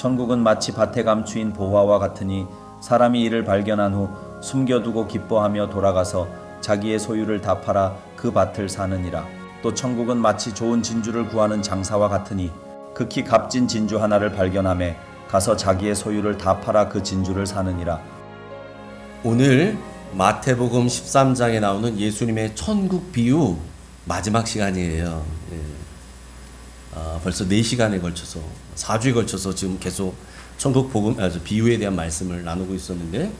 천국은 마치 밭에 감추인 보화와 같으니 사람이 이를 발견한 후 숨겨두고 기뻐하며 돌아가서 자기의 소유를 다 팔아 그 밭을 사느니라. 또 천국은 마치 좋은 진주를 구하는 장사와 같으니 극히 값진 진주 하나를 발견하매 가서 자기의 소유를 다 팔아 그 진주를 사느니라. 오늘 마태복음 13장에 나오는 예수님의 천국 비유 마지막 시간이에요. 벌써 4시간에 걸쳐서 4주에 걸쳐서 지금 계속 천국 복음 비유에 대한 말씀을 나누고 있었는데,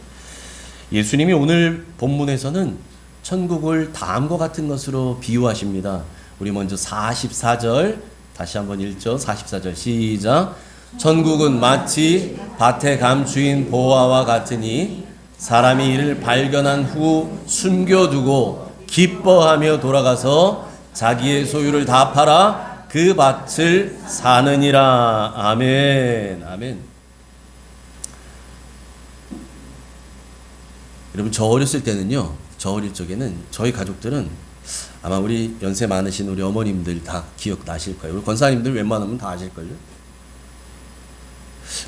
예수님이 오늘 본문에서는 천국을 다음과 같은 것으로 비유하십니다. 우리 먼저 44절 다시 한번 읽죠. 44절 시작. 천국은 마치 밭에 감추인 보화와 같으니 사람이 이를 발견한 후 숨겨두고 기뻐하며 돌아가서 자기의 소유를 다 팔아 그 밭을 사느니라. 아멘. 아멘. 여러분, 저 어렸을 때는요, 저 어릴 적에는 저희 가족들은 아마 우리 연세 많으신 우리 어머님들 다 기억나실 거예요. 우리 권사님들 웬만하면 다 아실걸요.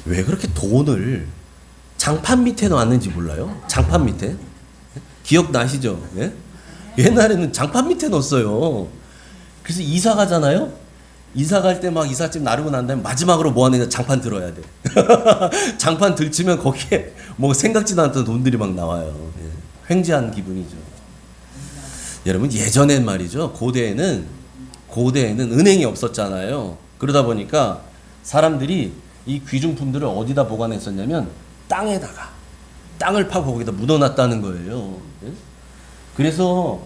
왜 그렇게 돈을 장판 밑에 놨는지 몰라요? 장판 밑에? 기억나시죠? 네? 옛날에는 장판 밑에 넣었어요. 그래서 이사 가잖아요? 이사 갈 때 막 이삿짐 나르고 난 다음에 마지막으로 뭐 하느냐, 장판 들어야 돼. 장판 들치면 거기에 뭐 생각지도 않던 돈들이 막 나와요. 네. 횡재한 기분이죠. 여러분, 예전엔 말이죠. 고대에는 은행이 없었잖아요. 그러다 보니까 사람들이 이 귀중품들을 어디다 보관했었냐면 땅을 파고 거기다 묻어놨다는 거예요. 그래서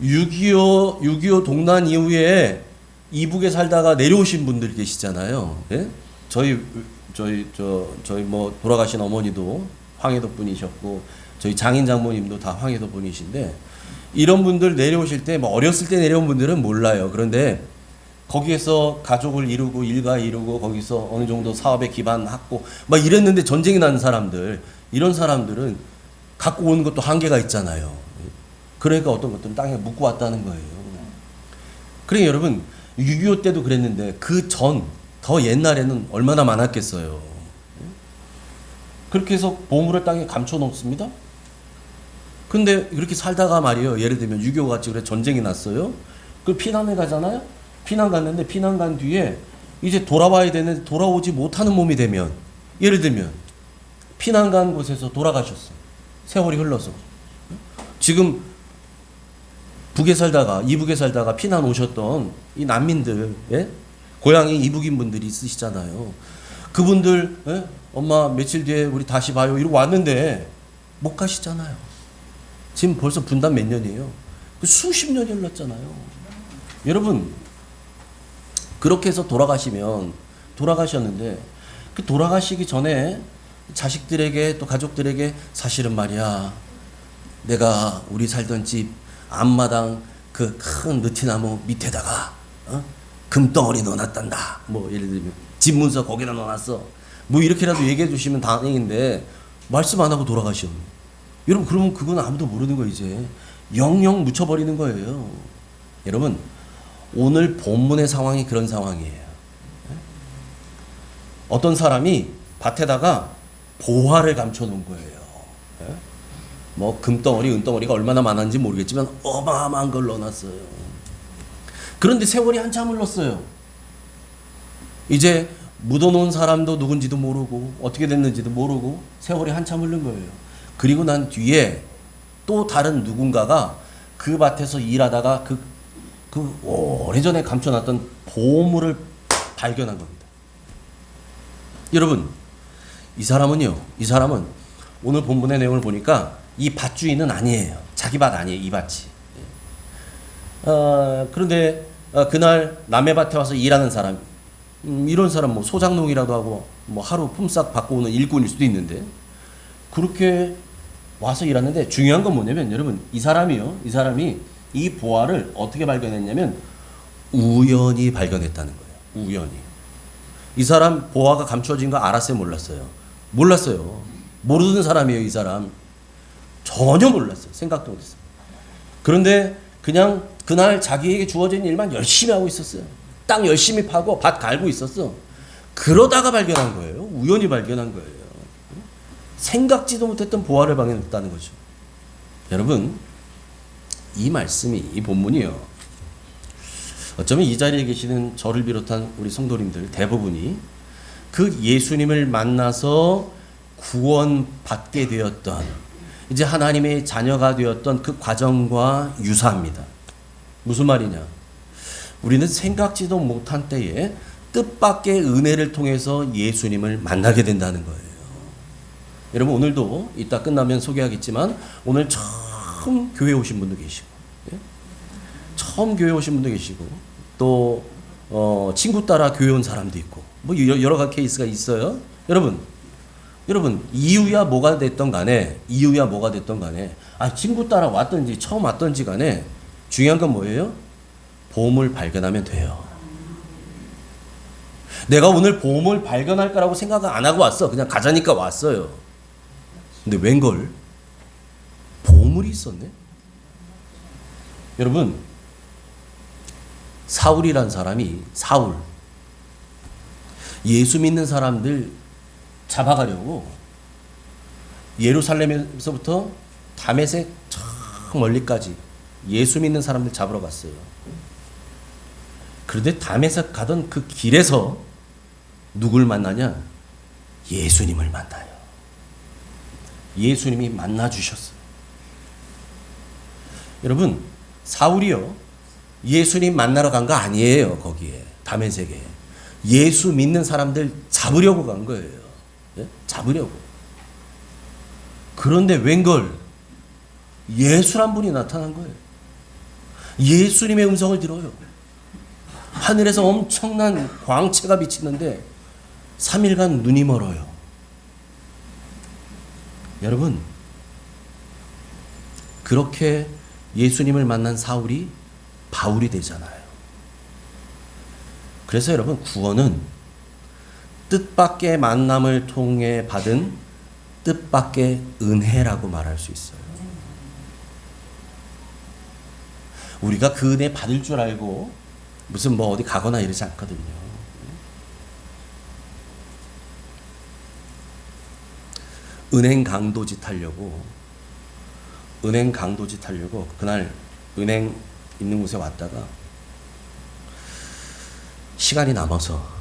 6.25 동란 이후에 이북에 살다가 내려오신 분들 계시잖아요. 예? 저희 뭐 돌아가신 어머니도 황해도 분이셨고, 저희 장인 장모님도 다 황해도 분이신데, 이런 분들 내려오실 때 뭐 어렸을 때 내려온 분들은 몰라요. 그런데 거기에서 가족을 이루고 일가 이루고 거기서 어느 정도 사업에 기반하고 막 이랬는데 전쟁이 난 사람들, 이런 사람들은 갖고 오는 것도 한계가 있잖아요. 그러니까 어떤 것들은 땅에 묻고 왔다는 거예요. 그러니까 여러분, 6.25 때도 그랬는데 그 전 더 옛날에는 얼마나 많았겠어요. 그렇게 해서 보물을 땅에 감춰 놓습니다. 근데 이렇게 살다가 말이에요. 예를 들면 6.25 같이 그래 전쟁이 났어요. 그 피난을 가잖아요. 피난 갔는데 피난 간 뒤에 이제 돌아와야 되는데 돌아오지 못하는 몸이 되면, 예를 들면 피난 간 곳에서 돌아가셨어. 세월이 흘러서. 지금 북에 살다가 이북에 살다가 피난 오셨던 이 난민들, 예? 고향이 이북인 분들이 있으시잖아요. 그분들, 예? 엄마 며칠 뒤에 우리 다시 봐요 이러고 왔는데 못 가시잖아요. 지금 벌써 분단 몇 년이에요? 수십 년이 흘렀잖아요. 여러분, 그렇게 해서 돌아가셨는데 그 돌아가시기 전에 자식들에게 또 가족들에게 사실은 말이야, 내가 우리 살던 집 앞마당 그 큰 느티나무 밑에다가 금덩어리 넣어놨단다. 뭐 예를 들면 집 문서 거기다 넣어놨어. 뭐 이렇게라도 얘기해 주시면 다행인데 말씀 안 하고 돌아가시오. 여러분, 그러면 그건 아무도 모르는 거 이제 영영 묻혀버리는 거예요. 여러분, 오늘 본문의 상황이 그런 상황이에요. 어떤 사람이 밭에다가 보화를 감춰 놓은 거예요. 뭐 금덩어리, 은덩어리가 얼마나 많았는지 모르겠지만 어마어마한 걸 넣어놨어요. 그런데 세월이 한참 흘렀어요. 이제 묻어놓은 사람도 누군지도 모르고 어떻게 됐는지도 모르고 세월이 한참 흐른 거예요. 그리고 난 뒤에 또 다른 누군가가 그 밭에서 일하다가 그 오래전에 감춰놨던 보물을 발견한 겁니다. 여러분, 이 사람은 오늘 본문의 내용을 보니까 이 밭주인은 아니에요. 자기 밭 아니에요, 이 밭이. 그런데 그날 남의 밭에 와서 일하는 사람, 이런 사람 뭐 소장농이라도 하고 뭐 하루 품삯 받고 오는 일꾼일 수도 있는데, 그렇게 와서 일하는데 중요한 건 뭐냐면, 여러분, 이 사람이 이 보화를 어떻게 발견했냐면 우연히 발견했다는 거예요. 우연히. 이 사람 보화가 감춰진 거 알았어요, 몰랐어요? 몰랐어요. 모르는 사람이에요, 이 사람. 전혀 몰랐어요. 생각도 못했어요. 그런데 그냥 그날 자기에게 주어진 일만 열심히 하고 있었어요. 땅 열심히 파고 밭 갈고 있었어. 그러다가 발견한 거예요. 우연히 발견한 거예요. 생각지도 못했던 보화를 발견했다는 거죠. 여러분, 이 말씀이, 이 본문이요, 어쩌면 이 자리에 계시는 저를 비롯한 우리 성도님들 대부분이 그 예수님을 만나서 구원받게 되었던, 이제 하나님의 자녀가 되었던 그 과정과 유사합니다. 무슨 말이냐? 우리는 생각지도 못한 때에 뜻밖의 은혜를 통해서 예수님을 만나게 된다는 거예요. 여러분, 오늘도 이따 끝나면 소개하겠지만 오늘 처음 교회 오신 분도 계시고, 처음 교회 오신 분도 계시고, 또 친구 따라 교회 온 사람도 있고, 뭐 여러 가지 케이스가 있어요. 여러분 이유야 뭐가 됐던 간에 친구 따라 왔든지 처음 왔든지 간에 중요한 건 뭐예요? 보험을 발견하면 돼요. 내가 오늘 보험을 발견할 거라고 생각을 안 하고 왔어. 그냥 가자니까 왔어요. 근데 웬걸 보물이 있었네. 여러분, 사울이란 사람이, 예수 믿는 사람들 잡아가려고 예루살렘에서부터 다메섹 저 멀리까지 예수 믿는 사람들 잡으러 갔어요. 그런데 다메섹 가던 그 길에서 누굴 만나냐? 예수님을 만나요. 예수님이 만나 주셨어요. 여러분, 사울이요, 예수님 만나러 간 거 아니에요. 거기에 다메섹에 예수 믿는 사람들 잡으려고 간 거예요. 예? 잡으려고. 그런데 웬걸 예수란 분이 나타난 거예요. 예수님의 음성을 들어요. 하늘에서 엄청난 광채가 비치는데 3일간 눈이 멀어요. 여러분, 그렇게 예수님을 만난 사울이 바울이 되잖아요. 그래서 여러분, 구원은 뜻밖의 만남을 통해 받은 뜻밖의 은혜라고 말할 수 있어요. 우리가 그 은혜 받을 줄 알고 무슨 뭐 어디 가거나 이러지 않거든요. 은행 강도짓 하려고 그날 은행 있는 곳에 왔다가 시간이 남아서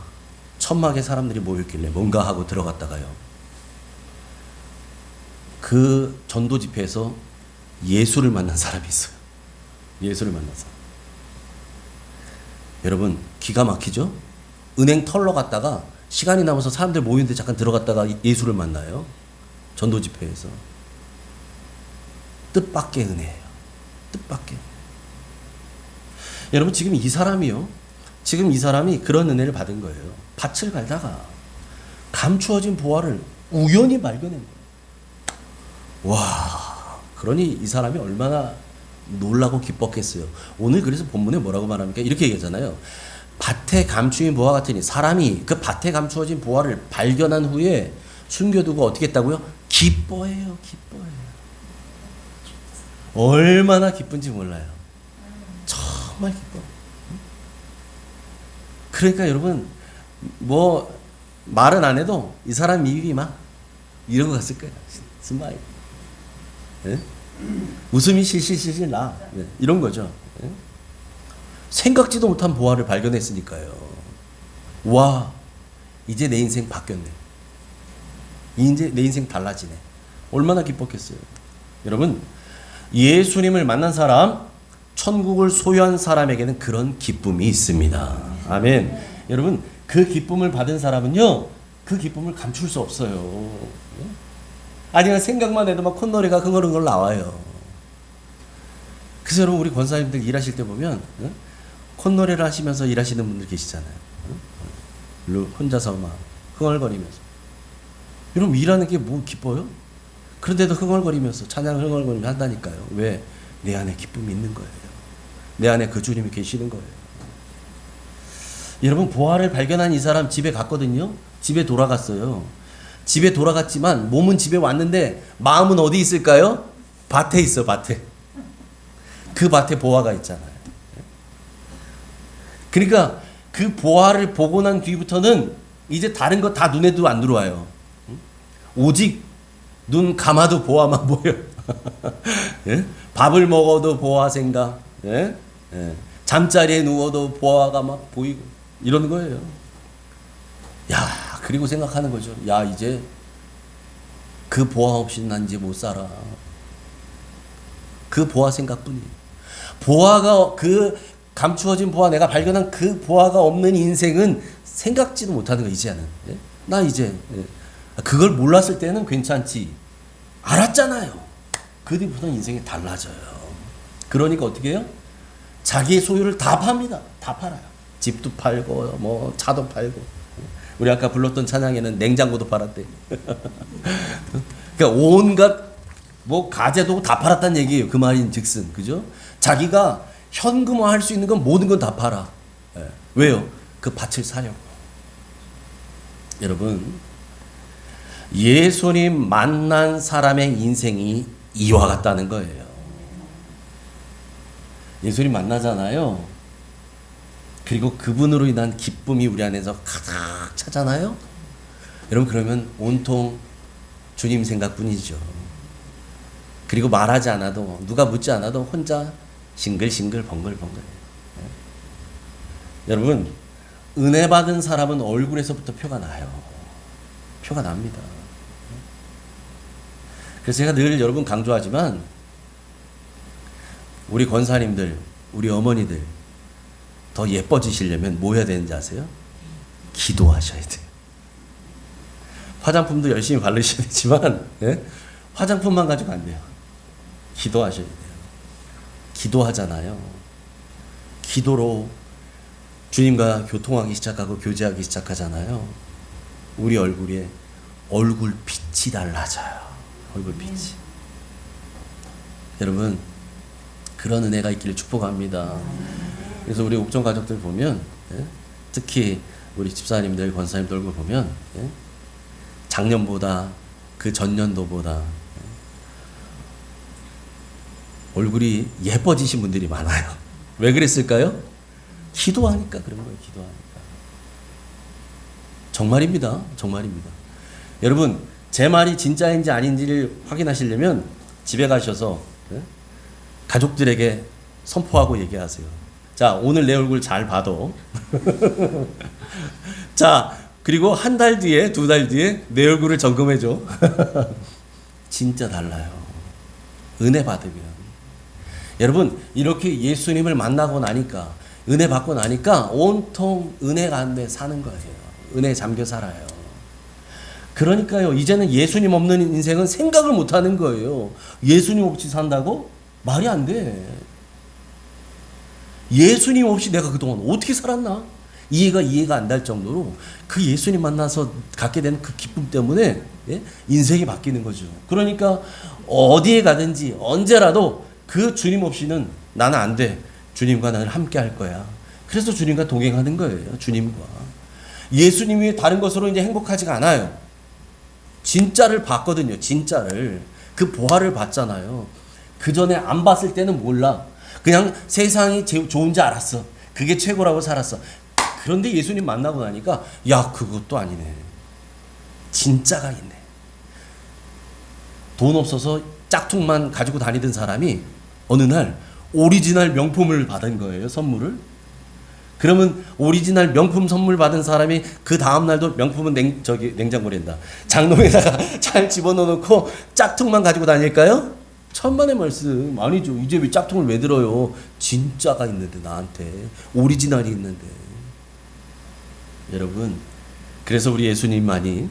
천막에 사람들이 모였길래 뭔가 하고 들어갔다가요, 그 전도 집회에서 예수를 만난 사람이 있어요. 예수를 만난 사람. 여러분, 기가 막히죠? 은행 털러 갔다가 시간이 남아서 사람들 모이는데 잠깐 들어갔다가 예수를 만나요. 전도 집회에서. 뜻밖의 은혜예요. 뜻밖의. 여러분, 지금 이 사람이 그런 은혜를 받은 거예요. 밭을 갈다가 감추어진 보화를 우연히 발견한 거예요. 와, 그러니 이 사람이 얼마나 놀라고 기뻤겠어요. 오늘 그래서 본문에 뭐라고 말합니까? 이렇게 얘기하잖아요. 밭에 감추인 보화 같으니, 사람이 그 밭에 감추어진 보화를 발견한 후에 숨겨두고 어떻게 했다고요? 기뻐해요. 얼마나 기쁜지 몰라요. 정말 기뻐. 그러니까 여러분, 뭐 말은 안 해도 이 사람 입이 막 이러고 갔을 거예요. 스마일. 네? 웃음이 실실실실 나. 네. 이런 거죠. 네? 생각지도 못한 보화를 발견했으니까요. 와, 이제 내 인생 바뀌었네. 이제 내 인생 달라지네. 얼마나 기뻤겠어요. 여러분, 예수님을 만난 사람, 천국을 소유한 사람에게는 그런 기쁨이 있습니다. 아멘. 여러분, 그 기쁨을 받은 사람은요, 그 기쁨을 감출 수 없어요. 아니면 생각만 해도 막 콧노래가 흥얼흥얼 나와요. 그래서 여러분, 우리 권사님들 일하실 때 보면 콧노래를 하시면서 일하시는 분들 계시잖아요. 혼자서 막 흥얼거리면서. 여러분, 일하는 게 뭐 기뻐요? 그런데도 흥얼거리면서 찬양을 흥얼거리면서 한다니까요. 왜? 내 안에 기쁨이 있는 거예요. 내 안에 그 주님이 계시는 거예요. 여러분, 보화를 발견한 이 사람 집에 갔거든요. 집에 돌아갔어요. 집에 돌아갔지만 몸은 집에 왔는데 마음은 어디 있을까요? 밭에 있어, 밭에. 그 밭에 보화가 있잖아요. 그러니까 그 보화를 보고 난 뒤부터는 이제 다른 거 다 눈에도 안 들어와요. 오직 눈 감아도 보아만 보여. 예? 밥을 먹어도 보아 생각. 예? 예. 잠자리에 누워도 보아가 막 보이고 이러는 거예요. 야, 그리고 생각하는 거죠. 야, 이제 그 보아 없이 난 이제 못 살아. 그 보아 생각뿐이에요. 보아가 그 감추어진 보아, 내가 발견한 그 보아가 없는 인생은 생각지도 못하는 거 이제는. 예? 나 이제 그걸 몰랐을 때는 괜찮지. 알았잖아요. 그 뒤부터는 인생이 달라져요. 그러니까 어떻게 해요? 자기의 소유를 다 팝니다. 다 팔아요. 집도 팔고 뭐 차도 팔고. 우리 아까 불렀던 찬양에는 냉장고도 팔았대. 그러니까 온갖 뭐 가재도 다 팔았다는 얘기예요. 그 말인즉슨, 그죠? 자기가 현금화할 수 있는 건 모든 건 다 팔아. 예. 왜요? 그 밭을 사려고. 여러분, 예수님 만난 사람의 인생이 이와 같다는 거예요. 예수님 만나잖아요. 그리고 그분으로 인한 기쁨이 우리 안에서 가득 차잖아요. 여러분, 그러면 온통 주님 생각뿐이죠. 그리고 말하지 않아도, 누가 묻지 않아도 혼자 싱글싱글 번글번글. 여러분, 은혜 받은 사람은 얼굴에서부터 표가 나요. 표가 납니다. 그래서 제가 늘 여러분 강조하지만, 우리 권사님들, 우리 어머니들 더 예뻐지시려면 뭐 해야 되는지 아세요? 기도하셔야 돼요. 화장품도 열심히 바르셔야 되지만, 예? 화장품만 가지고 안 돼요. 기도하셔야 돼요. 기도하잖아요. 기도로 주님과 교통하기 시작하고 교제하기 시작하잖아요. 우리 얼굴에 얼굴 빛이 달라져요. 얼굴 빛이. 여러분, 그런 은혜가 있기를 축복합니다. 그래서 우리 옥정 가족들 보면, 예? 특히 우리 집사님들, 권사님들 얼굴 보면, 예? 작년보다 그 전년도보다 얼굴이 예뻐지신 분들이 많아요. 왜 그랬을까요? 기도하니까 그런 거예요. 기도하니까. 정말입니다. 정말입니다. 여러분, 제 말이 진짜인지 아닌지를 확인하시려면 집에 가셔서 가족들에게 선포하고 얘기하세요. 자, 오늘 내 얼굴 잘 봐도. 자, 그리고 한 달 뒤에, 두 달 뒤에 내 얼굴을 점검해줘. 진짜 달라요. 은혜 받으면. 여러분, 이렇게 예수님을 만나고 나니까, 은혜 받고 나니까 온통 은혜 가운데 사는 거예요. 은혜에 잠겨 살아요. 그러니까요, 이제는 예수님 없는 인생은 생각을 못 하는 거예요. 예수님 없이 산다고? 말이 안 돼. 예수님 없이 내가 그동안 어떻게 살았나? 이해가 안 될 정도로 그 예수님 만나서 갖게 되는 그 기쁨 때문에, 예? 인생이 바뀌는 거죠. 그러니까 어디에 가든지 언제라도 그 주님 없이는 나는 안 돼. 주님과 나는 함께 할 거야. 그래서 주님과 동행하는 거예요. 주님과. 예수님이 다른 것으로 이제 행복하지가 않아요. 진짜를 봤거든요. 진짜를. 그 보화를 봤잖아요. 그 전에 안 봤을 때는 몰라. 그냥 세상이 좋은지 알았어. 그게 최고라고 살았어. 그런데 예수님 만나고 나니까, 야, 그것도 아니네. 진짜가 있네. 돈 없어서 짝퉁만 가지고 다니던 사람이 어느 날 오리지널 명품을 받은 거예요. 선물을. 그러면 오리지널 명품 선물 받은 사람이 그 다음 날도 명품은 냉장고랜다. 장롱에다가 잘 집어넣어놓고 짝퉁만 가지고 다닐까요? 천만의 말씀. 아니죠. 이제 왜 짝퉁을 왜 들어요? 진짜가 있는데, 나한테 오리지널이 있는데. 여러분, 그래서 우리 예수님만이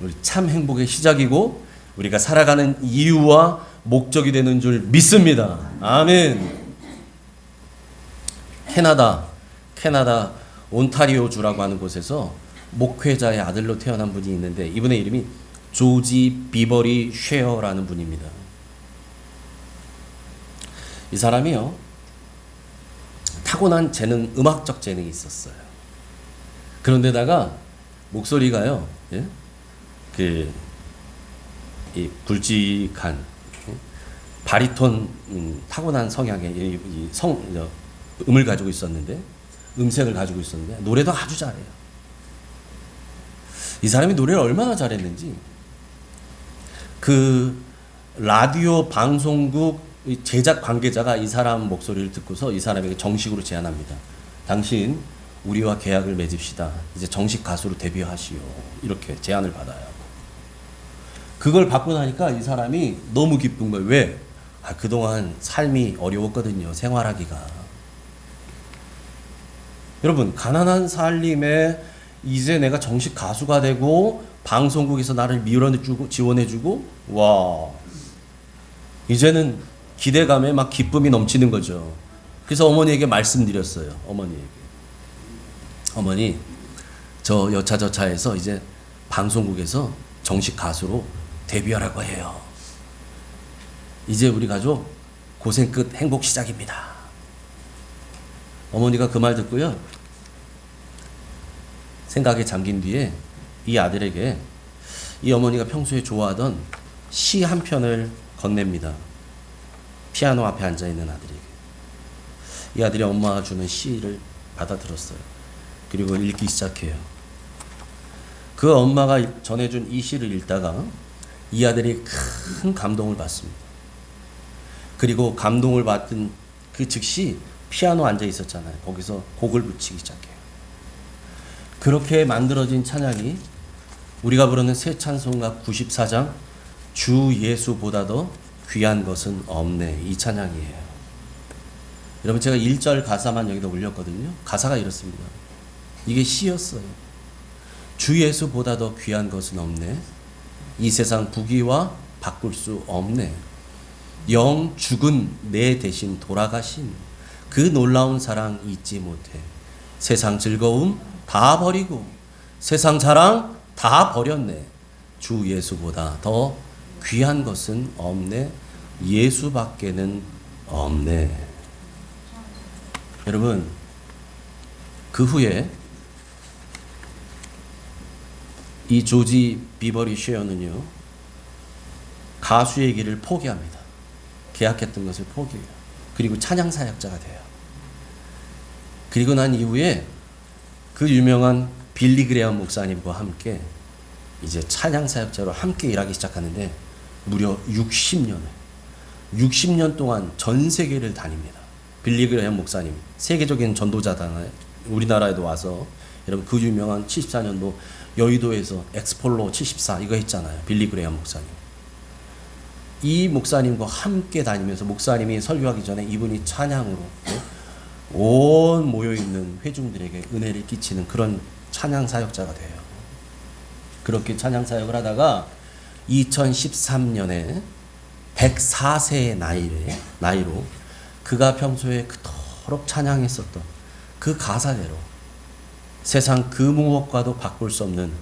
우리 참 행복의 시작이고 우리가 살아가는 이유와 목적이 되는 줄 믿습니다. 아멘. 캐나다 온타리오주라고 하는 곳에서 목회자의 아들로 태어난 분이 있는데, 이분의 이름이 조지 비버리 쉐어라는 분입니다. 이 사람이요, 타고난 음악적 재능이 있었어요. 그런데다가 목소리가요, 예? 이 굵직한 바리톤 타고난 성향의 음을 가지고 있었는데, 음색을 가지고 있었는데 노래도 아주 잘해요. 이 사람이 노래를 얼마나 잘했는지 그 라디오 방송국 제작 관계자가 이 사람 목소리를 듣고서 이 사람에게 정식으로 제안합니다. 당신 우리와 계약을 맺읍시다. 이제 정식 가수로 데뷔하시오. 이렇게 제안을 받아요. 그걸 받고 나니까 이 사람이 너무 기쁜 거예요. 왜? 그동안 삶이 어려웠거든요. 생활하기가. 여러분, 가난한 살림에 이제 내가 정식 가수가 되고 방송국에서 나를 밀어주고 지원해주고, 와, 이제는 기대감에 막 기쁨이 넘치는 거죠. 그래서 어머니에게 말씀드렸어요. 어머니, 저 여차저차해서 이제 방송국에서 정식 가수로 데뷔하라고 해요. 이제 우리 가족 고생 끝 행복 시작입니다. 어머니가 그 말 듣고요, 생각에 잠긴 뒤에 이 아들에게 이 어머니가 평소에 좋아하던 시 한 편을 건넵니다. 피아노 앞에 앉아있는 아들에게. 이 아들이 엄마가 주는 시를 받아들었어요. 그리고 읽기 시작해요. 그 엄마가 전해준 이 시를 읽다가 이 아들이 큰 감동을 받습니다. 그리고 감동을 받은 그 즉시 피아노 앉아 있었잖아요. 거기서 곡을 붙이기 시작해요. 그렇게 만들어진 찬양이 우리가 부르는 새 찬송가 94장 주 예수보다 더 귀한 것은 없네, 이 찬양이에요. 여러분, 제가 1절 가사만 여기다 올렸거든요. 가사가 이렇습니다. 이게 시였어요. 주 예수보다 더 귀한 것은 없네. 이 세상 부귀와 바꿀 수 없네. 영 죽은 내 대신 돌아가신 그 놀라운 사랑 잊지 못해. 세상 즐거움 다 버리고 세상 자랑 다 버렸네. 주 예수보다 더 귀한 것은 없네. 예수밖에는 없네. 여러분, 그 후에 이 조지 비버리 쉐어는요, 가수의 길을 포기합니다. 계약했던 것을 포기해요. 그리고 찬양 사역자가 돼요. 그리고 난 이후에 그 유명한 빌리 그레엄 목사님과 함께 이제 찬양 사역자로 함께 일하기 시작하는데 무려 60년 동안 전 세계를 다닙니다. 빌리 그레엄 목사님, 세계적인 전도자잖아요. 우리나라에도 와서 여러분 그 유명한 74년도 여의도에서 엑스폴로 74 이거 했잖아요. 빌리 그레엄 목사님. 이 목사님과 함께 다니면서 목사님이 설교하기 전에 이분이 찬양으로 온 모여있는 회중들에게 은혜를 끼치는 그런 찬양 사역자가 돼요. 그렇게 찬양 사역을 하다가 2013년에 104세의 나이로 그가 평소에 그토록 찬양했었던 그 가사대로 세상 그 무엇과도 바꿀 수 없는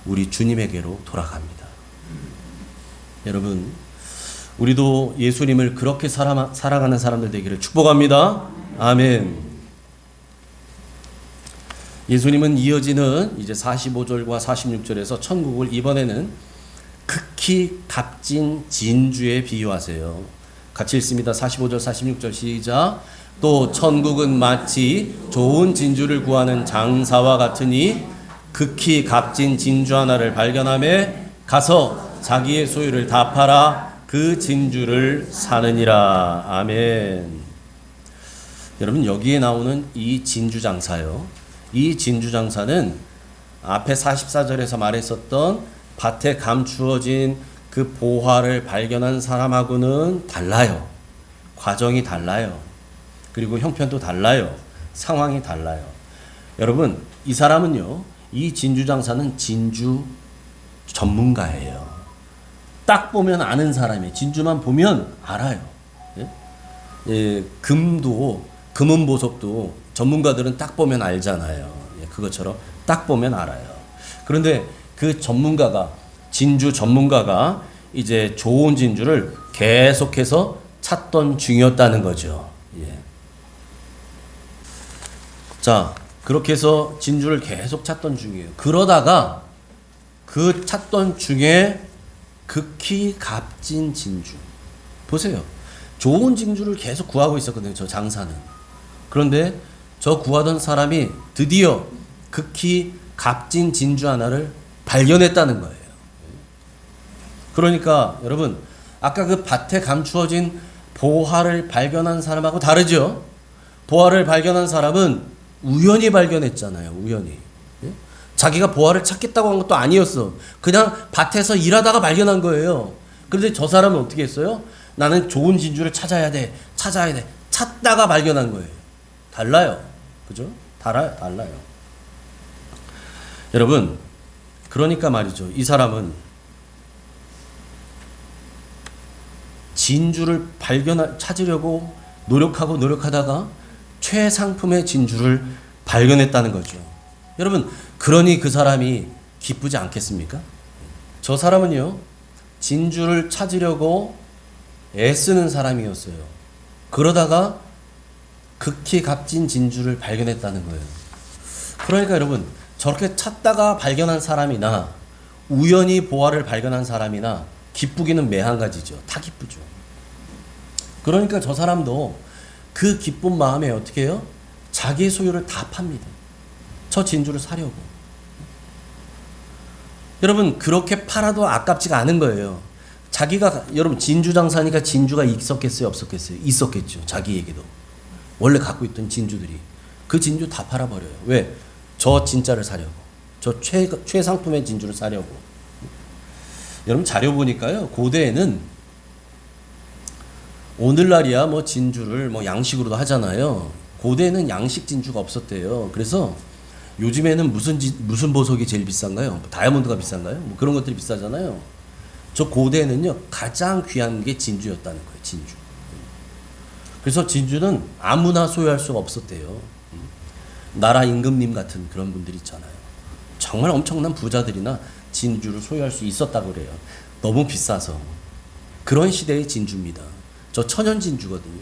우리 주님에게로 돌아갑니다. 여러분, 우리도 예수님을 그렇게 살아가는 사람들 되기를 축복합니다. 아멘. 예수님은 이어지는 이제 45절과 46절에서 천국을 이번에는 극히 값진 진주에 비유하세요. 같이 읽습니다. 45절 46절 시작. 또 천국은 마치 좋은 진주를 구하는 장사와 같으니 극히 값진 진주 하나를 발견하매 가서 자기의 소유를 다 팔아 그 진주를 사느니라. 아멘. 여러분, 여기에 나오는 이 진주 장사요. 이 진주 장사는 앞에 44절에서 말했었던 밭에 감추어진 그 보화를 발견한 사람하고는 달라요. 과정이 달라요. 그리고 형편도 달라요. 상황이 달라요. 여러분, 이 사람은요, 이 진주 장사는 진주 전문가예요. 딱 보면 아는 사람이에요. 진주만 보면 알아요. 예? 예, 금은 보석도 전문가들은 딱 보면 알잖아요. 예, 그것처럼 딱 보면 알아요. 그런데 그 전문가가, 진주 전문가가 이제 좋은 진주를 계속해서 찾던 중이었다는 거죠. 예. 자, 그렇게 해서 진주를 계속 찾던 중이에요. 그러다가 그 찾던 중에 극히 값진 진주. 보세요. 좋은 진주를 계속 구하고 있었거든요. 저 장사는. 그런데 저 구하던 사람이 드디어 극히 값진 진주 하나를 발견했다는 거예요. 그러니까 여러분 아까 그 밭에 감추어진 보화를 발견한 사람하고 다르죠. 보화를 발견한 사람은 우연히 발견했잖아요. 우연히. 예? 자기가 보화를 찾겠다고 한 것도 아니었어. 그냥 밭에서 일하다가 발견한 거예요. 그런데 저 사람은 어떻게 했어요? 나는 좋은 진주를 찾아야 돼. 찾아야 돼. 찾다가 발견한 거예요. 달라요. 그죠? 달라요. 여러분, 그러니까 말이죠. 이 사람은 진주를 찾으려고 노력하다가 최상품의 진주를 발견했다는 거죠. 여러분, 그러니 그 사람이 기쁘지 않겠습니까? 저 사람은요, 진주를 찾으려고 애쓰는 사람이었어요. 그러다가 극히 값진 진주를 발견했다는 거예요. 그러니까 여러분, 저렇게 찾다가 발견한 사람이나 우연히 보화를 발견한 사람이나 기쁘기는 매한 가지죠. 다 기쁘죠. 그러니까 저 사람도 그 기쁜 마음에 어떻게 해요? 자기의 소유를 다 팝니다. 저 진주를 사려고. 여러분, 그렇게 팔아도 아깝지가 않은 거예요. 여러분, 진주 장사니까 진주가 있었겠어요? 없었겠어요? 있었겠죠. 자기에게도. 원래 갖고 있던 진주들이. 그 진주 다 팔아버려요. 왜? 저 진짜를 사려고. 저 최상품의 진주를 사려고. 여러분, 자료 보니까요. 고대에는 오늘날이야 뭐 진주를 뭐 양식으로도 하잖아요. 고대에는 양식 진주가 없었대요. 그래서 요즘에는 무슨 보석이 제일 비싼가요? 다이아몬드가 비싼가요? 뭐 그런 것들이 비싸잖아요. 저 고대에는요, 가장 귀한 게 진주였다는 거예요. 진주. 그래서 진주는 아무나 소유할 수가 없었대요. 나라 임금님 같은 그런 분들 있잖아요. 정말 엄청난 부자들이나 진주를 소유할 수 있었다고 그래요. 너무 비싸서. 그런 시대의 진주입니다. 저 천연 진주거든요.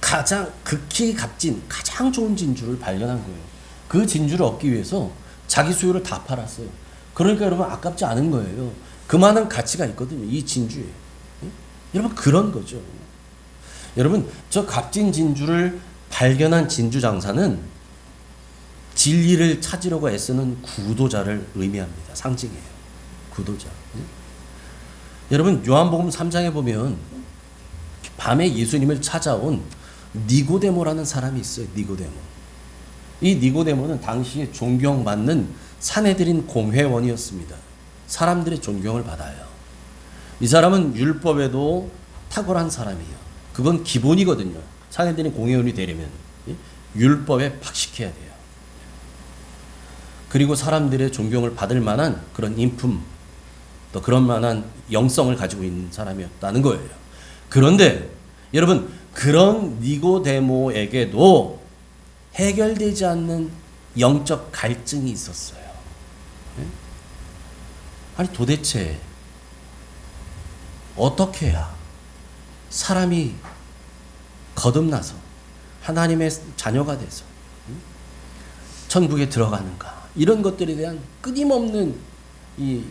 가장 극히 값진 가장 좋은 진주를 발견한 거예요. 그 진주를 얻기 위해서 자기 소유를 다 팔았어요. 그러니까 여러분 아깝지 않은 거예요. 그만한 가치가 있거든요. 이 진주에. 여러분 그런 거죠. 여러분 저 값진 진주를 발견한 진주 장사는 진리를 찾으려고 애쓰는 구도자를 의미합니다. 상징이에요. 구도자. 여러분 요한복음 3장에 보면 밤에 예수님을 찾아온 니고데모라는 사람이 있어요. 니고데모. 이 니고데모는 당시에 존경받는 사내들인 공회원이었습니다. 사람들의 존경을 받아요. 이 사람은 율법에도 탁월한 사람이에요. 그건 기본이거든요. 사내들인 공회원이 되려면 율법에 박식해야 돼요. 그리고 사람들의 존경을 받을 만한 그런 인품, 또 그런 만한 영성을 가지고 있는 사람이었다는 거예요. 그런데 여러분 그런 니고데모에게도 해결되지 않는 영적 갈증이 있었어요. 아니 도대체 어떻게 해야 사람이 거듭나서 하나님의 자녀가 돼서 천국에 들어가는가, 이런 것들에 대한 끊임없는 이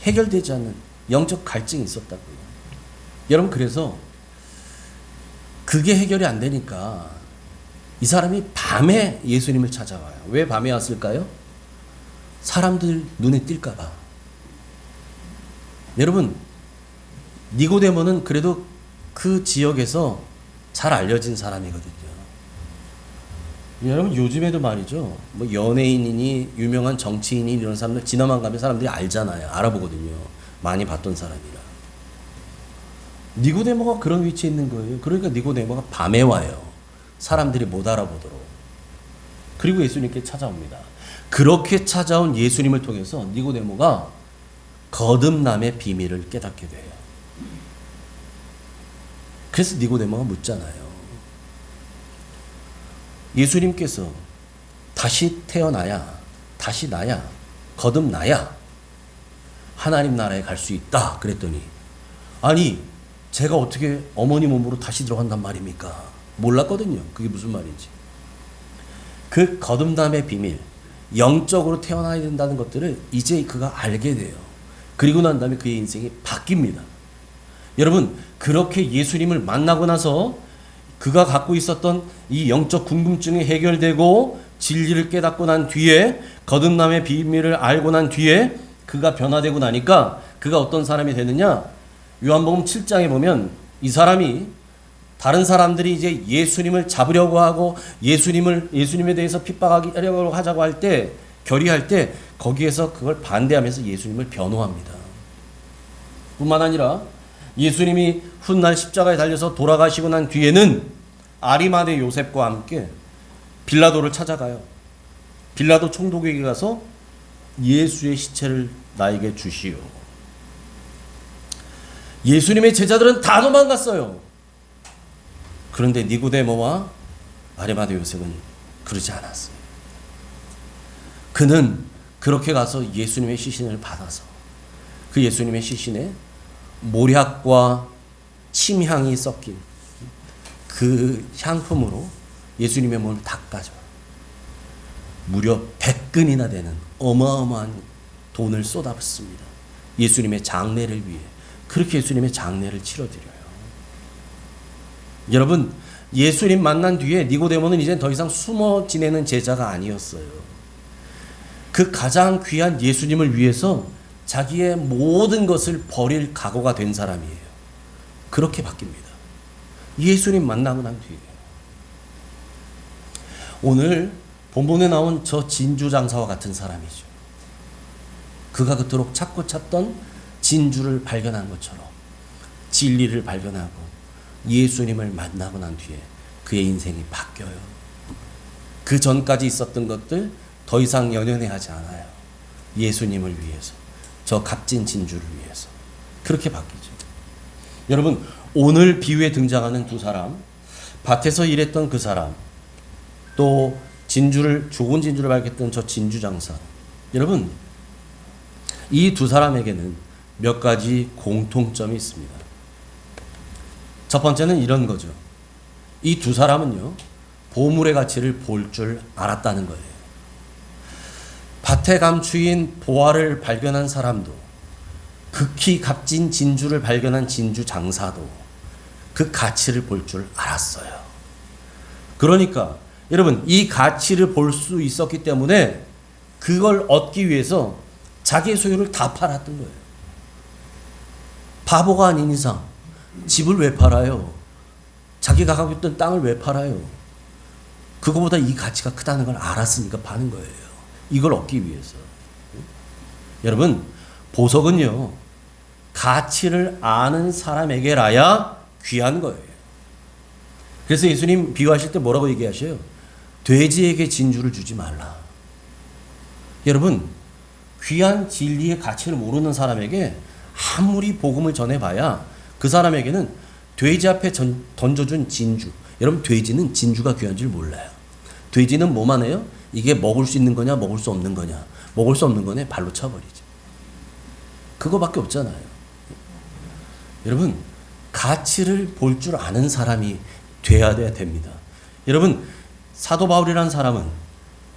해결되지 않는 영적 갈증이 있었다고요. 여러분 그래서 그게 해결이 안 되니까 이 사람이 밤에 예수님을 찾아와요. 왜 밤에 왔을까요? 사람들 눈에 띌까 봐. 여러분 니고데모는 그래도 그 지역에서 잘 알려진 사람이거든요. 여러분 요즘에도 말이죠. 뭐 연예인이니 유명한 정치인이 이런 사람들 지나만 가면 사람들이 알잖아요. 알아보거든요. 많이 봤던 사람이라. 니고데모가 그런 위치에 있는 거예요. 그러니까 니고데모가 밤에 와요. 사람들이 못 알아보도록. 그리고 예수님께 찾아옵니다. 그렇게 찾아온 예수님을 통해서 니고데모가 거듭남의 비밀을 깨닫게 돼요. 그래서 니고데모가 묻잖아요. 예수님께서 다시 태어나야, 다시 나야, 거듭나야 하나님 나라에 갈 수 있다 그랬더니, 아니 제가 어떻게 어머니 몸으로 다시 들어간단 말입니까? 몰랐거든요. 그게 무슨 말인지. 그 거듭남의 비밀, 영적으로 태어나야 된다는 것들을 이제 그가 알게 돼요. 그리고 난 다음에 그의 인생이 바뀝니다. 여러분 그렇게 예수님을 만나고 나서 그가 갖고 있었던 이 영적 궁금증이 해결되고 진리를 깨닫고 난 뒤에 거듭남의 비밀을 알고 난 뒤에 그가 변화되고 나니까 그가 어떤 사람이 되느냐? 요한복음 7장에 보면 이 사람이 다른 사람들이 이제 예수님을 잡으려고 하고 예수님에 대해서 핍박하려고 하자고 할 때, 결의할 때 거기에서 그걸 반대하면서 예수님을 변호합니다. 뿐만 아니라 예수님이 훗날 십자가에 달려서 돌아가시고 난 뒤에는 아리마대 요셉과 함께 빌라도를 찾아가요. 빌라도 총독에게 가서 예수의 시체를 나에게 주시오. 예수님의 제자들은 다 도망갔어요. 그런데 니고데모와 아리마대 요셉은 그러지 않았어요. 그는 그렇게 가서 예수님의 시신을 받아서 그 예수님의 시신에 모략과 침향이 섞인 그 향품으로 예수님의 몸을 닦아줘요. 무려 100근이나 되는 어마어마한 돈을 쏟아붓습니다. 예수님의 장례를 위해. 그렇게 예수님의 장례를 치러드려요. 여러분, 예수님 만난 뒤에 니고데모는 이제 더 이상 숨어 지내는 제자가 아니었어요. 그 가장 귀한 예수님을 위해서 자기의 모든 것을 버릴 각오가 된 사람이에요. 그렇게 바뀝니다. 예수님 만나고 난 뒤에. 오늘 본문에 나온 저 진주장사와 같은 사람이죠. 그가 그토록 찾고 찾던 진주를 발견한 것처럼 진리를 발견하고 예수님을 만나고 난 뒤에 그의 인생이 바뀌어요. 그 전까지 있었던 것들 더 이상 연연해하지 않아요. 예수님을 위해서, 저 값진 진주를 위해서. 그렇게 바뀌죠. 여러분, 오늘 비유에 등장하는 두 사람, 밭에서 일했던 그 사람, 또 좋은 진주를 발견했던 저 진주장사. 여러분, 이 두 사람에게는 몇 가지 공통점이 있습니다. 첫 번째는 이런 거죠. 이 두 사람은요, 보물의 가치를 볼 줄 알았다는 거예요. 밭에 감추인 보화를 발견한 사람도, 극히 값진 진주를 발견한 진주 장사도 그 가치를 볼 줄 알았어요. 그러니까 여러분, 이 가치를 볼 수 있었기 때문에 그걸 얻기 위해서 자기의 소유를 다 팔았던 거예요. 바보가 아닌 이상 집을 왜 팔아요? 자기가 갖고 있던 땅을 왜 팔아요? 그거보다 이 가치가 크다는 걸 알았으니까 파는 거예요. 이걸 얻기 위해서. 여러분, 보석은요, 가치를 아는 사람에게라야 귀한 거예요. 그래서 예수님 비유하실 때 뭐라고 얘기하셔요? 돼지에게 진주를 주지 말라. 여러분, 귀한 진리의 가치를 모르는 사람에게 아무리 복음을 전해봐야 그 사람에게는 돼지 앞에 던져준 진주. 여러분, 돼지는 진주가 귀한 줄 몰라요. 돼지는 뭐만 해요? 이게 먹을 수 있는 거냐, 먹을 수 없는 거냐. 먹을 수 없는 거네, 발로 쳐버리죠. 그거밖에 없잖아요. 여러분, 가치를 볼 줄 아는 사람이 돼야 됩니다. 여러분, 사도 바울이라는 사람은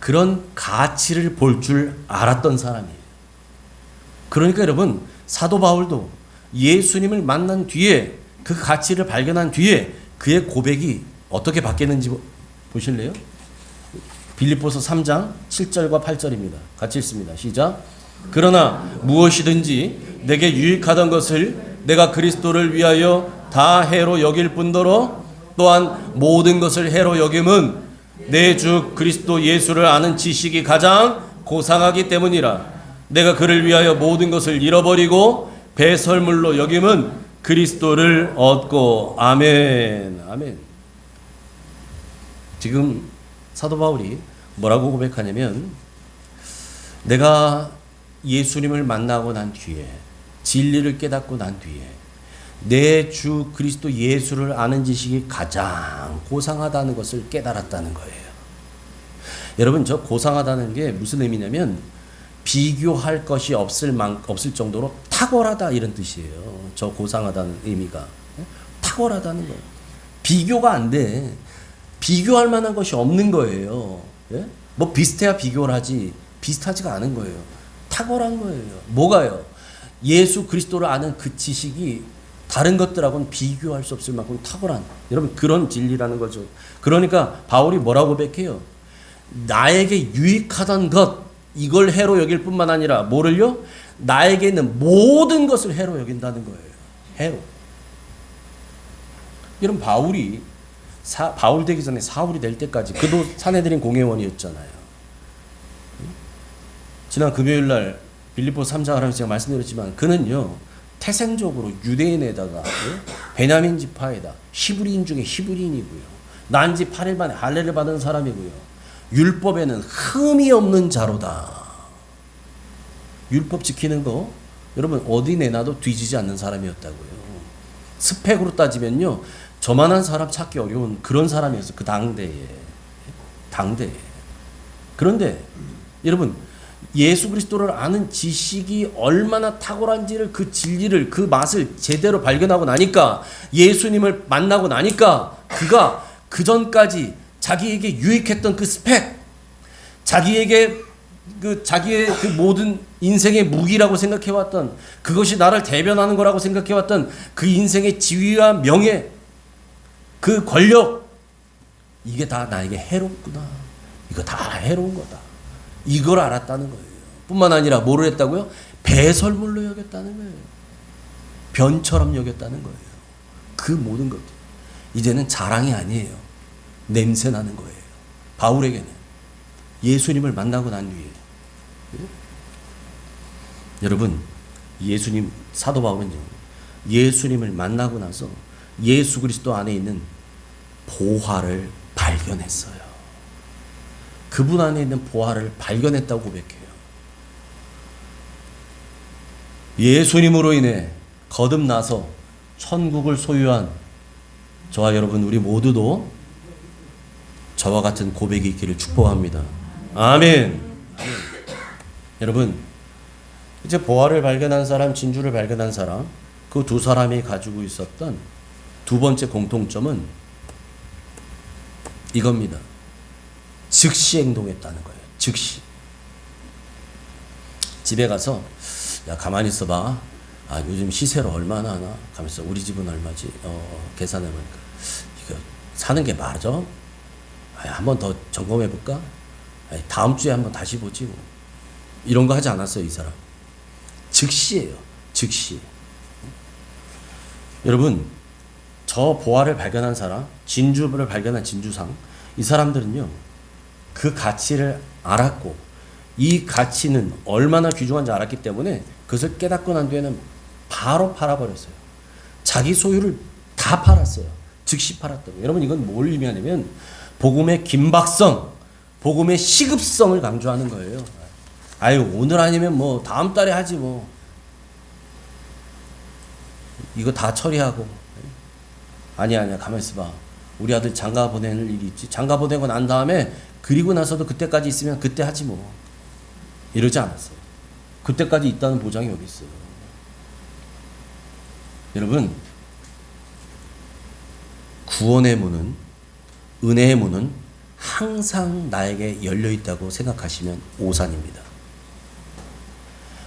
그런 가치를 볼 줄 알았던 사람이에요. 그러니까 여러분, 사도 바울도 예수님을 만난 뒤에 그 가치를 발견한 뒤에 그의 고백이 어떻게 바뀌었는지 보실래요? 빌립보서 3장 7절과 8절입니다. 같이 읽습니다. 시작. 그러나 무엇이든지 내게 유익하던 것을 내가 그리스도를 위하여 다 해로 여길 뿐더러 또한 모든 것을 해로 여김은 내 주 그리스도 예수를 아는 지식이 가장 고상하기 때문이라. 내가 그를 위하여 모든 것을 잃어버리고 배설물로 여김은 그리스도를 얻고. 아멘. 아멘. 지금 사도 바울이 뭐라고 고백하냐면, 내가 예수님을 만나고 난 뒤에, 진리를 깨닫고 난 뒤에 내 주 그리스도 예수를 아는 지식이 가장 고상하다는 것을 깨달았다는 거예요. 여러분, 저 고상하다는 게 무슨 의미냐면 비교할 것이 없을 정도로 탁월하다, 이런 뜻이에요. 저 고상하다는 의미가 탁월하다는 거예요. 비교가 안 돼. 비교할 만한 것이 없는 거예요. 예? 뭐 비슷해야 비교를 하지 비슷하지가 않은 거예요. 탁월한 거예요. 뭐가요? 예수 그리스도를 아는 그 지식이 다른 것들하고는 비교할 수 없을 만큼 탁월한, 여러분, 그런 진리라는 거죠. 그러니까 바울이 뭐라고 고백해요? 나에게 유익하던 것, 이걸 해로 여길 뿐만 아니라 뭐를요? 나에게 있는 모든 것을 해로 여긴다는 거예요. 해로. 여러분 바울이 바울 되기 전에 사울이 될 때까지 그도 산헤드린 공회원이었잖아요. 지난 금요일 날 빌립보 3장을 하면서 제가 말씀드렸지만 그는요 태생적으로 유대인에다가 베냐민 지파에다 히브리인 중에 히브리인이고요. 난지 8일 만에 할례를 받은 사람이고요. 율법에는 흠이 없는 자로다. 율법 지키는 거 여러분 어디 내놔도 뒤지지 않는 사람이었다고요. 스펙으로 따지면요 저만한 사람 찾기 어려운 그런 사람이었어요. 그 당대에. 그런데 여러분 예수 그리스도를 아는 지식이 얼마나 탁월한지를 그 진리를 그 맛을 제대로 발견하고 나니까 예수님을 만나고 나니까 그가 그 전까지 자기에게 유익했던 그 스펙, 자기에게 자기의 그 모든 인생의 무기라고 생각해왔던 그것이 나를 대변하는 거라고 생각해왔던 그 인생의 지위와 명예, 그 권력, 이게 다 나에게 해롭구나. 이거 다 해로운 거다. 이걸 알았다는 거예요. 뿐만 아니라 뭐를 했다고요? 배설물로 여겼다는 거예요. 변처럼 여겼다는 거예요. 그 모든 것들. 이제는 자랑이 아니에요. 냄새 나는 거예요. 바울에게는 예수님을 만나고 난 뒤에 여러분 예수님 사도 바울은요 예수님을 만나고 나서 예수 그리스도 안에 있는 보화를 발견했어요. 그분 안에 있는 보화를 발견했다고 고백해요. 예수님으로 인해 거듭나서 천국을 소유한 저와 여러분 우리 모두도 저와 같은 고백이 있기를 축복합니다. 아멘. 여러분 이제 보화를 발견한 사람, 진주를 발견한 사람, 그 두 사람이 가지고 있었던 두 번째 공통점은 이겁니다. 즉시 행동했다는 거예요. 즉시. 집에 가서 야 가만히 있어봐. 아 요즘 시세로 얼마나 하나? 가면서 우리 집은 얼마지? 계산해 보니까 이거 사는 게 맞아? 한번 더 점검해 볼까? 다음 주에 한번 다시 보지 뭐. 이런 거 하지 않았어요 이 사람. 즉시예요. 즉시. 여러분 저 보화를 발견한 사람, 진주를 발견한 진주상, 이 사람들은요 그 가치를 알았고 이 가치는 얼마나 귀중한지 알았기 때문에 그것을 깨닫고 난 뒤에는 바로 팔아버렸어요. 자기 소유를 다 팔았어요. 즉시 팔았다고. 여러분 이건 뭘 의미하냐면 복음의 긴박성, 복음의 시급성을 강조하는 거예요. 아유 오늘 아니면 뭐 다음 달에 하지 뭐. 이거 다 처리하고. 아니야 가만히 있어봐. 우리 아들 장가 보내는 일이 있지. 장가 보내고 난 다음에 그리고 나서도 그때까지 있으면 그때 하지 뭐. 이러지 않았어요. 그때까지 있다는 보장이 어디 있어요. 여러분 구원의 문은, 은혜의 문은 항상 나에게 열려 있다고 생각하시면 오산입니다.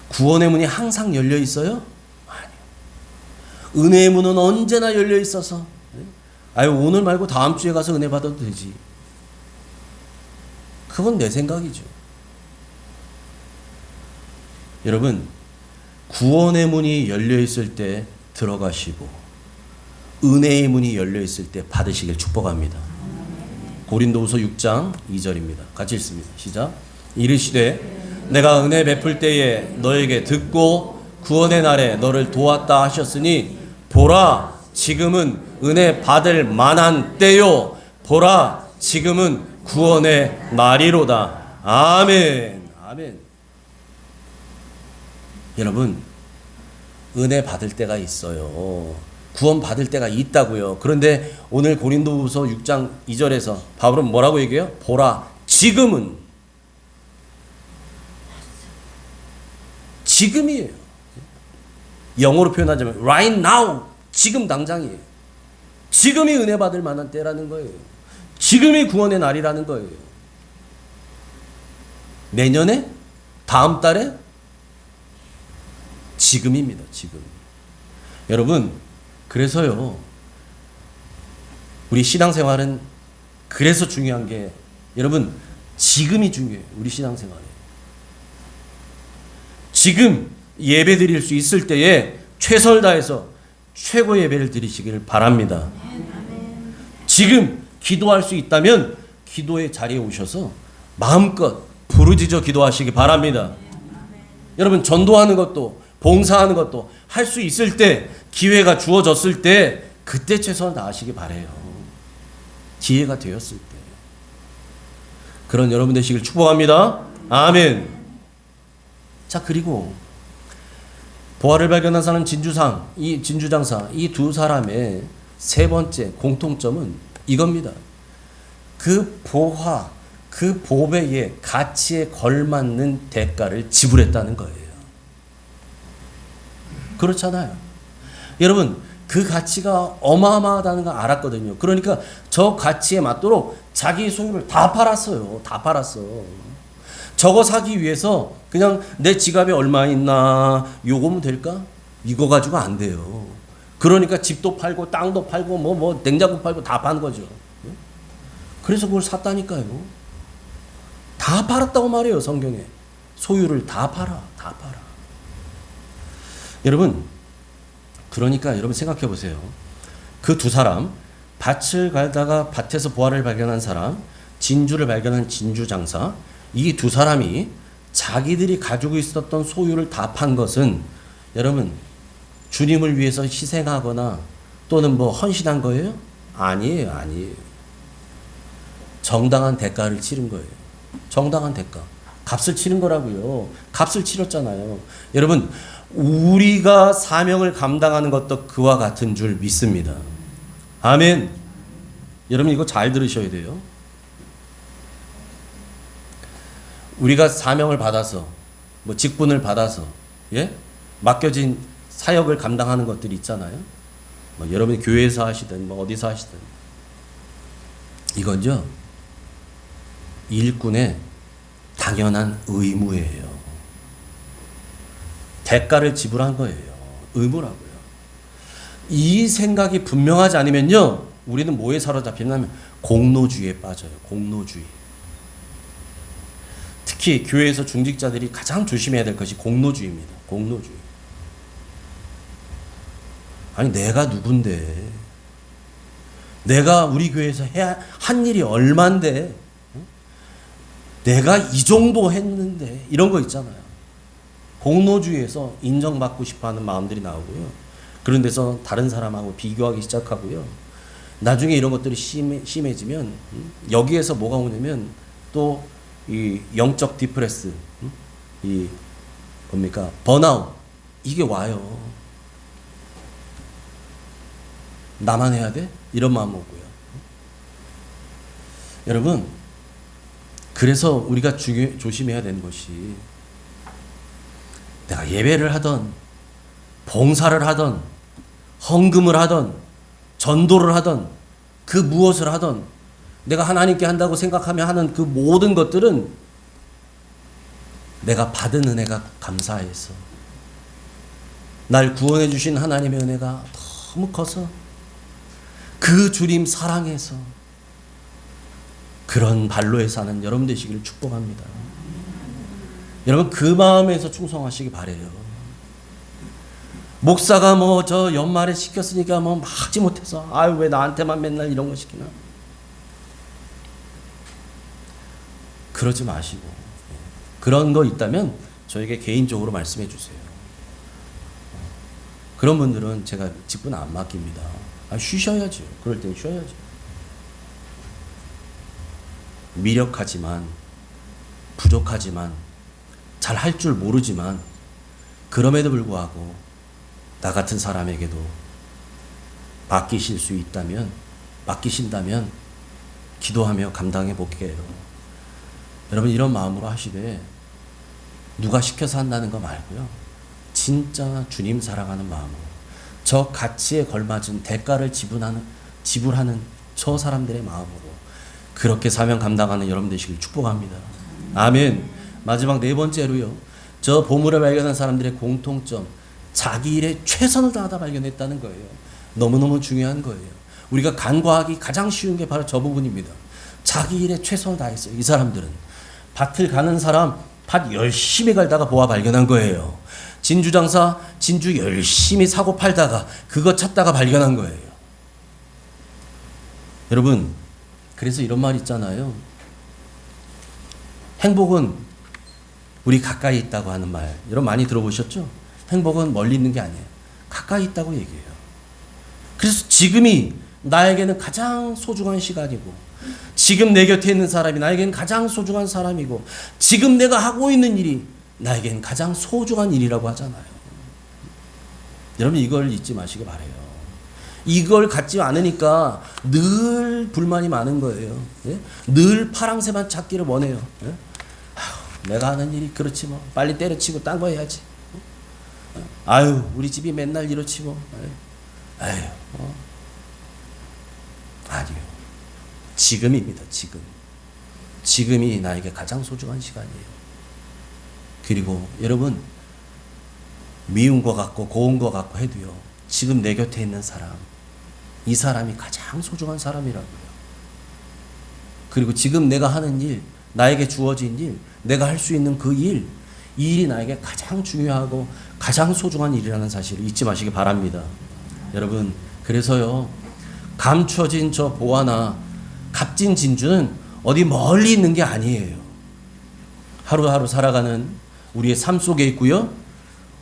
구원의 문이 항상 열려 있어요? 아니요. 은혜의 문은 언제나 열려 있어서 아유 오늘 말고 다음 주에 가서 은혜 받아도 되지. 그건 내 생각이죠. 여러분 구원의 문이 열려 있을 때 들어가시고 은혜의 문이 열려 있을 때 받으시길 축복합니다. 고린도후서 6장 2절입니다. 같이 읽습니다. 시작. 이르시되 내가 은혜 베풀 때에 너에게 듣고 구원의 날에 너를 도왔다 하셨으니 보라 지금은 은혜 받을 만한 때요 보라 지금은 구원의 날이로다. 아멘. 아멘. 여러분 은혜 받을 때가 있어요. 구원 받을 때가 있다고요. 그런데 오늘 고린도후서 6장 2절에서 바울은 뭐라고 얘기해요? 보라 지금은. 지금이에요. 영어로 표현하자면 right now. 지금 당장이에요. 지금이 은혜 받을 만한 때라는 거예요. 지금이 구원의 날이라는 거예요. 내년에? 다음 달에? 지금입니다. 지금. 여러분 그래서요 우리 신앙생활은 그래서 중요한 게 여러분 지금이 중요해요. 우리 신앙생활에 지금 예배 드릴 수 있을 때에 최선을 다해서 최고 예배를 드리시기를 바랍니다. 지금 기도할 수 있다면 기도의 자리에 오셔서 마음껏 부르짖어 기도하시기 바랍니다. 여러분, 전도하는 것도 봉사하는 것도 할 수 있을 때, 기회가 주어졌을 때 그때 최선을 다하시기 바래요. 기회가 되었을 때. 그런 여러분 되시길 축복합니다. 아멘. 자, 그리고 보화를 발견한 사람 진주장 이 두 사람의 세 번째 공통점은 이겁니다. 그 보화, 그 보배의 가치에 걸맞는 대가를 지불했다는 거예요. 그렇잖아요. 여러분, 그 가치가 어마어마하다는 걸 알았거든요. 그러니까 저 가치에 맞도록 자기 소유를 다 팔았어요. 다 팔았어. 저거 사기 위해서 그냥 내 지갑에 얼마 있나 요거면 될까? 이거 가지고 안 돼요. 그러니까 집도 팔고 땅도 팔고 뭐 냉장고 팔고 다 파는 거죠. 그래서 그걸 샀다니까요. 다 팔았다고 말해요, 성경에. 소유를 다 팔아. 다 팔아. 여러분, 그러니까 여러분 생각해 보세요. 그 두 사람, 밭을 갈다가 밭에서 보화를 발견한 사람, 진주를 발견한 진주 장사, 이 두 사람이 자기들이 가지고 있었던 소유를 다 판 것은 여러분 주님을 위해서 희생하거나 또는 뭐 헌신한 거예요? 아니에요. 아니에요. 정당한 대가를 치른 거예요. 정당한 대가. 값을 치른 거라고요. 값을 치렀잖아요. 여러분, 우리가 사명을 감당하는 것도 그와 같은 줄 믿습니다. 아멘. 여러분, 이거 잘 들으셔야 돼요. 우리가 사명을 받아서 뭐 직분을 받아서 맡겨진 사역을 감당하는 것들이 있잖아요. 뭐 여러분이 교회에서 하시든 뭐 어디서 하시든 이건요 일꾼의 당연한 의무예요. 대가를 지불한 거예요. 의무라고요. 이 생각이 분명하지 않으면요 우리는 뭐에 사로잡히냐면 공로주의에 빠져요. 공로주의. 특히 교회에서 중직자들이 가장 조심해야 될 것이 공로주의입니다. 공로주의. 아니 내가 누군데, 내가 우리 교회에서 한 일이 얼만데, 내가 이 정도 했는데, 이런 거 있잖아요. 공로주의에서 인정받고 싶어하는 마음들이 나오고요. 그런 데서 다른 사람하고 비교하기 시작하고요. 나중에 이런 것들이 심해지면 여기에서 뭐가 오냐면 또 이 영적 디프레스, 이 뭡니까 번아웃, 이게 와요. 나만 해야 돼? 이런 마음 오고요. 여러분, 그래서 우리가 조심해야 되는 것이, 내가 예배를 하던 봉사를 하던 헌금을 하던 전도를 하던 그 무엇을 하던 내가 하나님께 한다고 생각하며 하는 그 모든 것들은 내가 받은 은혜가 감사해서, 날 구원해 주신 하나님의 은혜가 너무 커서, 그 주님 사랑해서 그런 발로에 사는 여러분 되시기를 축복합니다. 여러분, 그 마음에서 충성하시기 바래요. 목사가 뭐 저 연말에 시켰으니까 뭐 하지 못해서 아유 왜 나한테만 맨날 이런 거 시키나, 그러지 마시고, 그런 거 있다면 저에게 개인적으로 말씀해 주세요. 그런 분들은 제가 직분 안 맡깁니다. 쉬셔야죠. 그럴 땐 쉬어야죠. 미력하지만, 부족하지만, 잘 할 줄 모르지만, 그럼에도 불구하고 나 같은 사람에게도 맡기실 수 있다면, 맡기신다면 기도하며 감당해 볼게요. 여러분, 이런 마음으로 하시되 누가 시켜서 한다는 거 말고요, 진짜 주님 사랑하는 마음으로 저 가치에 걸맞은 대가를 지불하는 저 사람들의 마음으로 그렇게 사명 감당하는 여러분 되시길 축복합니다. 아멘. 마지막 네 번째로요, 저 보물을 발견한 사람들의 공통점, 자기 일에 최선을 다하다 발견했다는 거예요. 너무너무 중요한 거예요. 우리가 간과하기 가장 쉬운 게 바로 저 부분입니다. 자기 일에 최선을 다했어요. 이 사람들은 밭을 가는 사람, 밭 열심히 갈다가 보아 발견한 거예요. 진주 장사 진주 열심히 사고 팔다가 그거 찾다가 발견한 거예요. 여러분, 그래서 이런 말 있잖아요. 행복은 우리 가까이 있다고 하는 말, 여러분 많이 들어보셨죠? 행복은 멀리 있는 게 아니에요. 가까이 있다고 얘기해요. 그래서 지금이 나에게는 가장 소중한 시간이고, 지금 내 곁에 있는 사람이 나에게는 가장 소중한 사람이고, 지금 내가 하고 있는 일이 나에게는 가장 소중한 일이라고 하잖아요. 여러분, 이걸 잊지 마시기 바라요. 이걸 갖지 않으니까 늘 불만이 많은 거예요. 예? 늘 파랑새만 찾기를 원해요. 예? 내가 하는 일이 그렇지 뭐, 빨리 때려치고 딴 거 해야지. 아유, 우리 집이 맨날 이렇지 뭐. 아유, 아니요. 지금입니다. 지금이 나에게 가장 소중한 시간이에요. 그리고 여러분, 미운 것 같고 고운 것 같고 해도요, 지금 내 곁에 있는 사람, 이 사람이 가장 소중한 사람이라고요. 그리고 지금 내가 하는 일, 나에게 주어진 일, 내가 할 수 있는 그 일, 이 일이 나에게 가장 중요하고 가장 소중한 일이라는 사실을 잊지 마시기 바랍니다. 여러분, 그래서요, 감춰진 저 보화나 값진 진주는 어디 멀리 있는 게 아니에요. 하루하루 살아가는 우리의 삶 속에 있고요,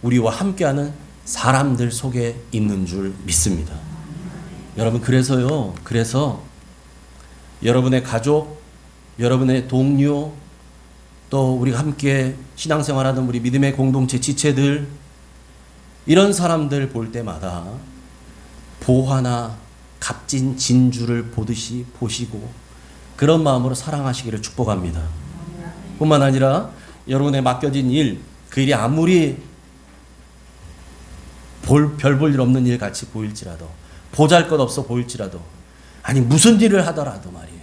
우리와 함께하는 사람들 속에 있는 줄 믿습니다. 여러분, 그래서 여러분의 가족, 여러분의 동료, 또 우리가 함께 신앙생활하는 우리 믿음의 공동체 지체들, 이런 사람들 볼 때마다 보화나 값진 진주를 보듯이 보시고 그런 마음으로 사랑하시기를 축복합니다. 뿐만 아니라 여러분의 맡겨진 일, 그 일이 아무리 별 볼 일 없는 일 같이 보일지라도, 보잘것없어 보일지라도, 아니 무슨 일을 하더라도 말이에요,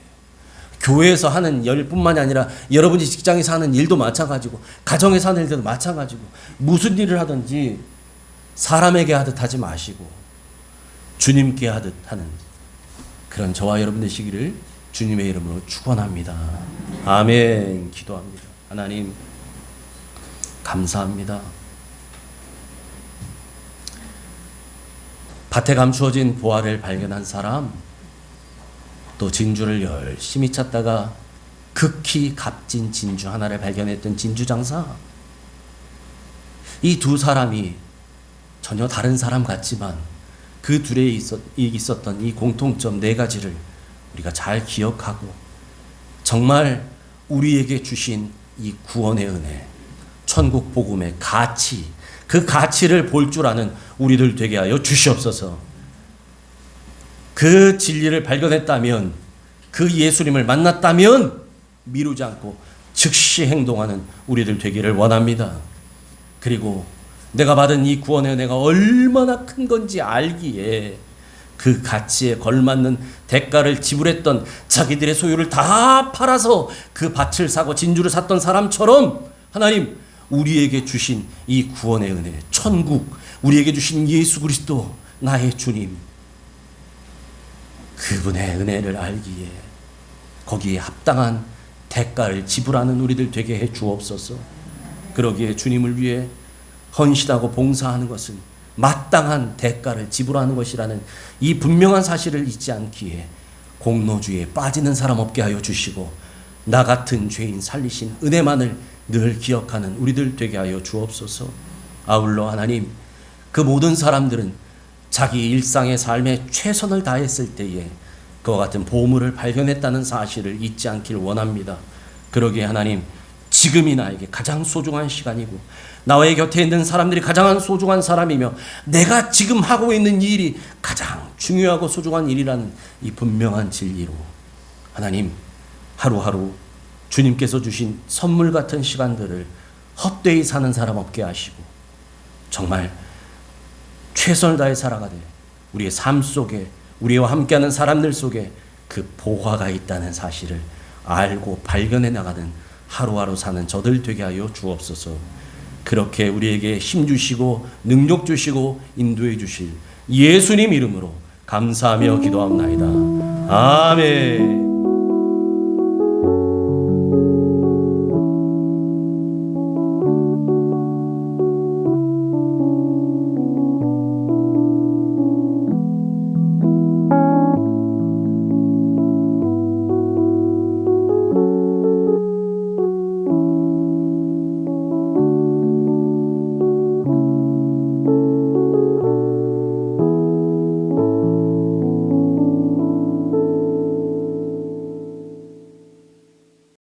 교회에서 하는 일뿐만이 아니라 여러분이 직장에서 하는 일도 마찬가지고 가정에서 하는 일도 마찬가지고, 무슨 일을 하든지 사람에게 하듯 하지 마시고 주님께 하듯 하는 그런 저와 여러분 되시기를 주님의 이름으로 축원합니다. 아멘. 기도합니다. 하나님, 감사합니다. 밭에 감추어진 보화를 발견한 사람, 또 진주를 열심히 찾다가 극히 값진 진주 하나를 발견했던 진주 장사, 이 두 사람이 전혀 다른 사람 같지만 그 둘에 있었던 이 공통점 네 가지를 우리가 잘 기억하고, 정말 우리에게 주신 이 구원의 은혜, 천국 복음의 가치, 그 가치를 볼 줄 아는 우리들 되게 하여 주시옵소서. 그 진리를 발견했다면, 그 예수님을 만났다면 미루지 않고 즉시 행동하는 우리들 되기를 원합니다. 그리고 내가 받은 이 구원의 은혜가 얼마나 큰 건지 알기에 그 가치에 걸맞는 대가를 지불했던, 자기들의 소유를 다 팔아서 그 밭을 사고 진주를 샀던 사람처럼 하나님, 우리에게 주신 이 구원의 은혜, 천국, 우리에게 주신 예수 그리스도 나의 주님, 그분의 은혜를 알기에 거기에 합당한 대가를 지불하는 우리들 되게 해 주옵소서. 그러기에 주님을 위해 헌신하고 봉사하는 것은 마땅한 대가를 지불하는 것이라는 이 분명한 사실을 잊지 않기에 공로주의에 빠지는 사람 없게 하여 주시고, 나 같은 죄인 살리신 은혜만을 늘 기억하는 우리들 되게 하여 주옵소서. 아울러 하나님, 그 모든 사람들은 자기 일상의 삶에 최선을 다했을 때에 그와 같은 보물을 발견했다는 사실을 잊지 않기를 원합니다. 그러기에 하나님, 지금이 나에게 가장 소중한 시간이고 나의 곁에 있는 사람들이 가장 소중한 사람이며 내가 지금 하고 있는 일이 가장 중요하고 소중한 일이라는 이 분명한 진리로 하나님, 하루하루 주님께서 주신 선물 같은 시간들을 헛되이 사는 사람 없게 하시고 정말 최선을 다해 살아가되 우리의 삶 속에, 우리와 함께하는 사람들 속에 그 보화가 있다는 사실을 알고 발견해 나가는 하루하루 사는 저들 되게 하여 주옵소서. 그렇게 우리에게 힘 주시고 능력 주시고 인도해 주실 예수님 이름으로 감사하며 기도합나이다. 아멘.